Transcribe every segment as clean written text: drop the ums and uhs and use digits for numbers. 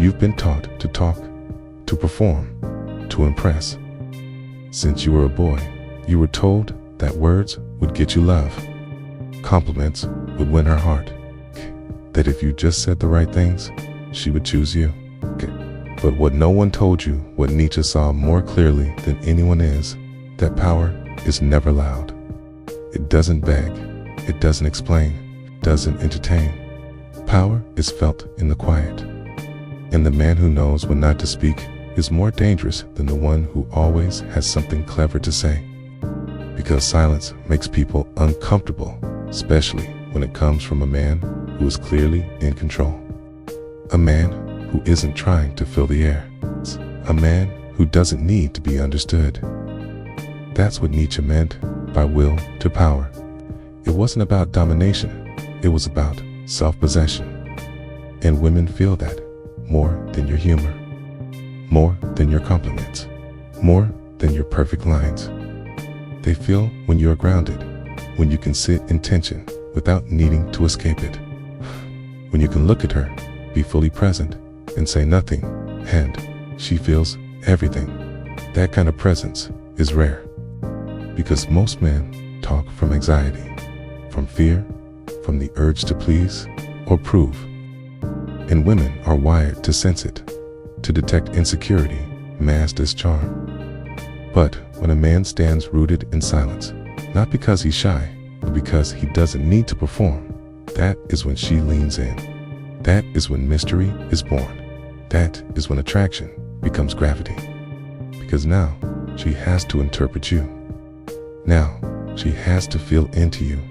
You've been taught to talk, to perform, to impress. Since you were a boy, you were told that words would get you love. Compliments would win her heart. That if you just said the right things, she would choose you. But what no one told you, what Nietzsche saw more clearly than anyone is, that power is never loud. It doesn't beg, it doesn't explain, doesn't entertain. Power is felt in the quiet. And the man who knows when not to speak is more dangerous than the one who always has something clever to say. Because silence makes people uncomfortable, especially when it comes from a man who is clearly in control. A man who isn't trying to fill the air. A man who doesn't need to be understood. That's what Nietzsche meant by will to power. It wasn't about domination, it was about self-possession. And women feel that more than your humor, more than your compliments, more than your perfect lines. They feel when you are grounded, when you can sit in tension without needing to escape it. When you can look at her, be fully present, and say nothing, and she feels everything. That kind of presence is rare. Because most men talk from anxiety, from fear, from the urge to please or prove. And women are wired to sense it, to detect insecurity masked as charm. But when a man stands rooted in silence, not because he's shy, but because he doesn't need to perform, that is when she leans in. That is when mystery is born. That is when attraction becomes gravity. Because now she has to interpret you. Now she has to feel into you.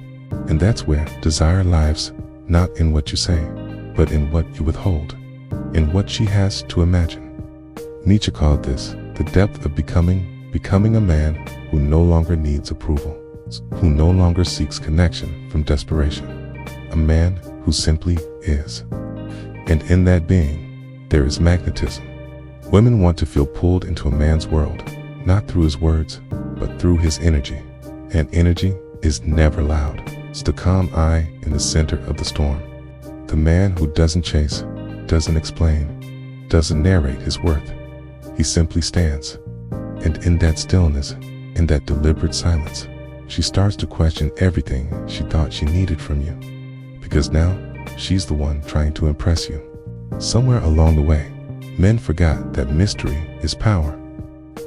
And that's where desire lives, not in what you say, but in what you withhold, in what she has to imagine. Nietzsche called this the depth of becoming a man who no longer needs approval, who no longer seeks connection from desperation, a man who simply is. And in that being, there is magnetism. Women want to feel pulled into a man's world, not through his words, but through his energy. And energy is never loud. It's the calm eye in the center of the storm. The man who doesn't chase, doesn't explain, doesn't narrate his worth. He simply stands. And in that stillness, in that deliberate silence, she starts to question everything she thought she needed from you. Because now, she's the one trying to impress you. Somewhere along the way, men forgot that mystery is power.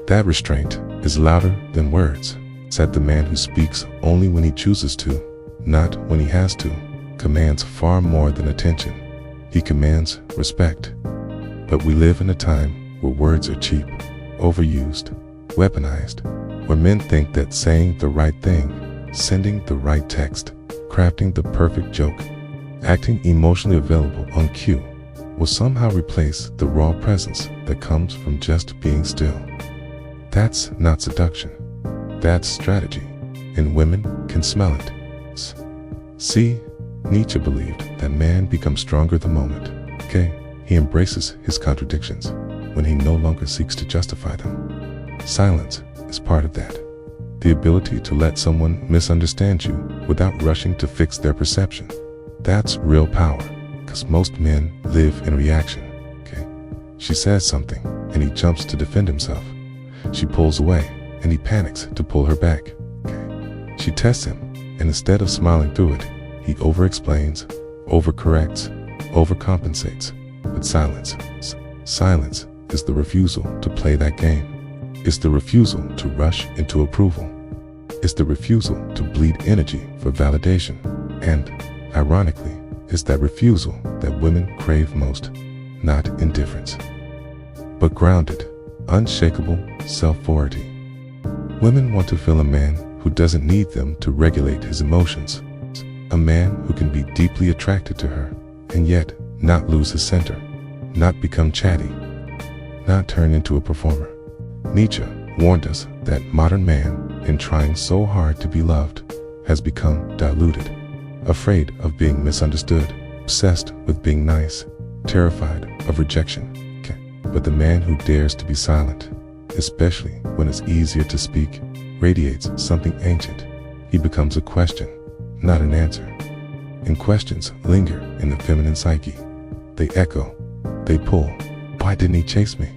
That restraint is louder than words. Said the man who speaks only when he chooses to, not when he has to, commands far more than attention. He commands respect. But we live in a time where words are cheap, overused, weaponized, where men think that saying the right thing, sending the right text, crafting the perfect joke, acting emotionally available on cue, will somehow replace the raw presence that comes from just being still. That's not seduction. That's strategy, and women can smell it. See, Nietzsche believed that man becomes stronger the moment, he embraces his contradictions when he no longer seeks to justify them. Silence is part of that. The ability to let someone misunderstand you without rushing to fix their perception. That's real power, because most men live in reaction, She says something, and he jumps to defend himself. She pulls away, and he panics to pull her back. She tests him, and instead of smiling through it, he over-explains, over-corrects, overcompensates. But silence is the refusal to play that game. It's the refusal to rush into approval. It's the refusal to bleed energy for validation. And, ironically, it's that refusal that women crave most, not indifference, but grounded, unshakable self-authority. Women want to feel a man who doesn't need them to regulate his emotions, a man who can be deeply attracted to her and yet not lose his center, not become chatty, not turn into a performer. Nietzsche warned us that modern man, in trying so hard to be loved, has become diluted, afraid of being misunderstood, obsessed with being nice, terrified of rejection. But the man who dares to be silent, especially when it's easier to speak, radiates something ancient. He becomes a question, not an answer. And questions linger in the feminine psyche. They echo, they pull, Why didn't he chase me?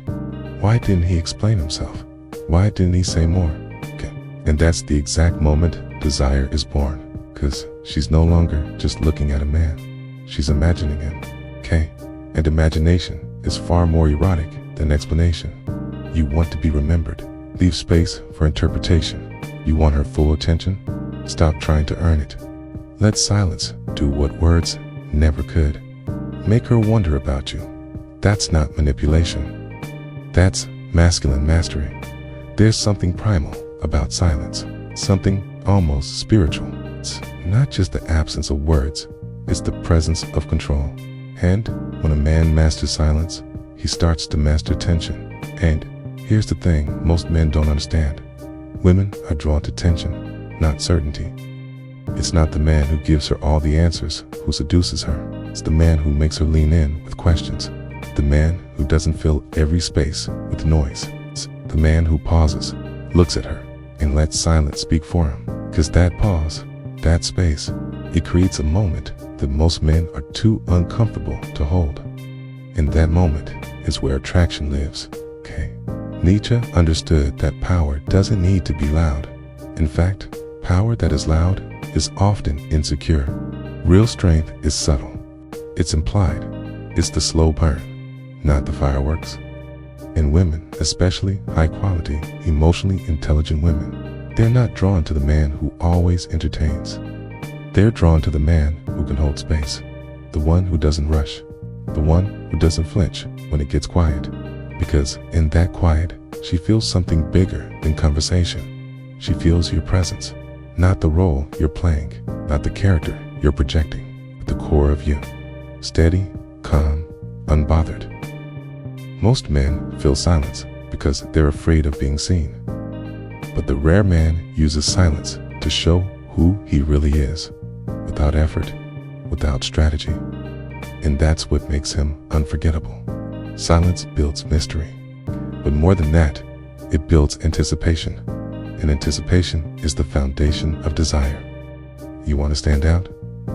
Why didn't he explain himself? Why didn't he say more? Okay. And that's the exact moment desire is born, because she's no longer just looking at a man. She's imagining him. Okay. And imagination is far more erotic than explanation. You want to be remembered. Leave space for interpretation. You want her full attention? Stop trying to earn it. Let silence do what words never could. Make her wonder about you. That's not manipulation. That's masculine mastery. There's something primal about silence, something almost spiritual. It's not just the absence of words, it's the presence of control. And when a man masters silence, he starts to master tension. And here's the thing most men don't understand. Women are drawn to tension, not certainty. It's not the man who gives her all the answers who seduces her. It's the man who makes her lean in with questions. The man who doesn't fill every space with noise. It's the man who pauses, looks at her, and lets silence speak for him. Because that pause, that space, it creates a moment that most men are too uncomfortable to hold. And that moment is where attraction lives. Okay. Nietzsche understood that power doesn't need to be loud. In fact, power that is loud is often insecure. Real strength is subtle. It's implied. It's the slow burn, not the fireworks. And women, especially high-quality, emotionally intelligent women, they're not drawn to the man who always entertains. They're drawn to the man who can hold space, the one who doesn't rush, the one who doesn't flinch when it gets quiet. Because in that quiet, she feels something bigger than conversation. She feels your presence, not the role you're playing, not the character you're projecting, but the core of you. Steady, calm, unbothered. Most men feel silence because they're afraid of being seen. But the rare man uses silence to show who he really is, without effort, without strategy. And that's what makes him unforgettable. Silence builds mystery. But more than that, it builds anticipation. And anticipation is the foundation of desire. You want to stand out?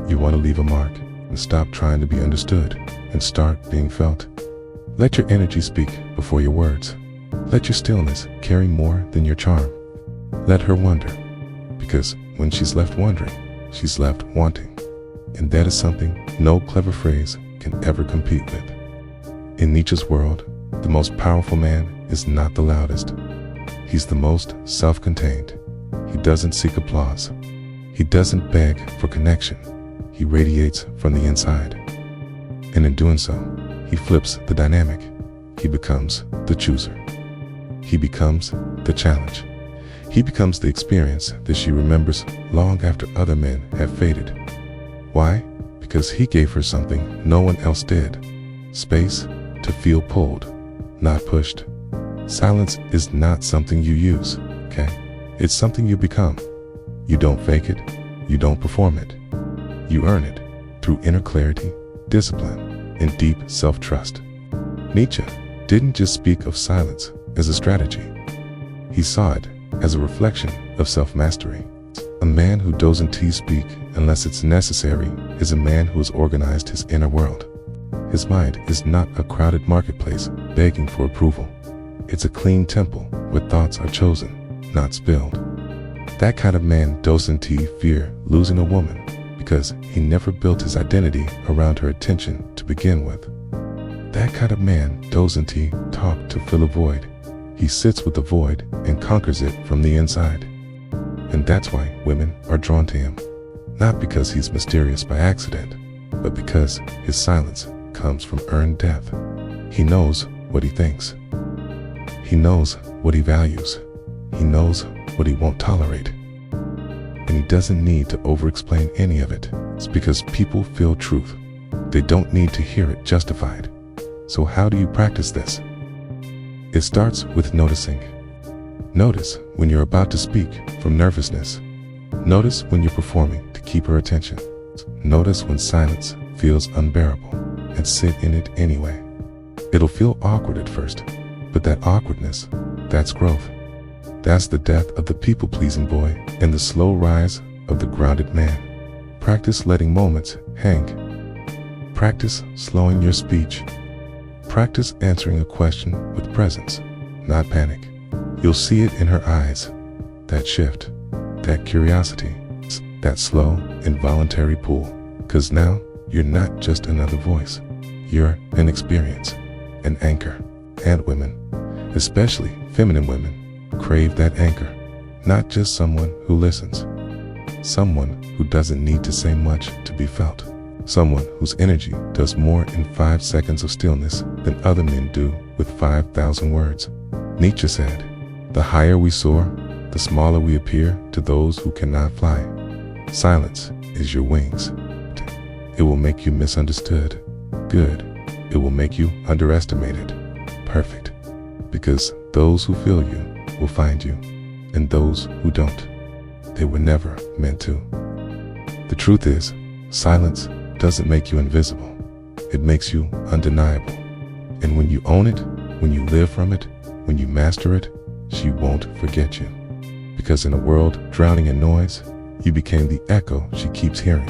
You want to leave a mark? And stop trying to be understood and start being felt. Let your energy speak before your words. Let your stillness carry more than your charm. Let her wonder, because when she's left wondering, she's left wanting. And that is something no clever phrase can ever compete with. In Nietzsche's world, the most powerful man is not the loudest. He's the most self-contained. He doesn't seek applause. He doesn't beg for connection. He radiates from the inside. And in doing so, he flips the dynamic. He becomes the chooser. He becomes the challenge. He becomes the experience that she remembers long after other men have faded. Why? Because he gave her something no one else did. Space to feel pulled, not pushed. Silence is not something you use, okay? It's something you become. You don't fake it. You don't perform it. You earn it through inner clarity, discipline, and deep self-trust. Nietzsche didn't just speak of silence as a strategy. He saw it as a reflection of self-mastery. A man who doesn't speak unless it's necessary is a man who has organized his inner world. His mind is not a crowded marketplace begging for approval. It's a clean temple where thoughts are chosen, not spilled. That kind of man doesn't fear losing a woman because he never built his identity around her attention to begin with. That kind of man doesn't talk to fill a void. He sits with the void and conquers it from the inside. And that's why women are drawn to him. Not because he's mysterious by accident, but because his silence comes from earned depth. He knows what he thinks. He knows what he values. He knows what he won't tolerate. And he doesn't need to over-explain any of it. It's because people feel truth. They don't need to hear it justified. So how do you practice this? It starts with noticing. Notice when you're about to speak from nervousness. Notice when you're performing to keep her attention. Notice when silence feels unbearable and sit in it anyway. It'll feel awkward at first, but that awkwardness, that's growth. That's the death of the people-pleasing boy and the slow rise of the grounded man. Practice letting moments hang. Practice slowing your speech. Practice answering a question with presence, not panic. You'll see it in her eyes, that shift, that curiosity, that slow, involuntary pull. 'Cause now, you're not just another voice. You're an experience, an anchor. And women, especially feminine women, crave that anchor. Not just someone who listens. Someone who doesn't need to say much to be felt. Someone whose energy does more in 5 seconds of stillness than other men do with 5,000 words. Nietzsche said, "The higher we soar, the smaller we appear to those who cannot fly. Silence is your wings. It will make you misunderstood. Good. It will make you underestimated. Perfect. Because those who feel you will find you, and those who don't, they were never meant to." The truth is, silence doesn't make you invisible. It makes you undeniable. And when you own it, when you live from it, when you master it, she won't forget you. Because in a world drowning in noise, you became the echo she keeps hearing.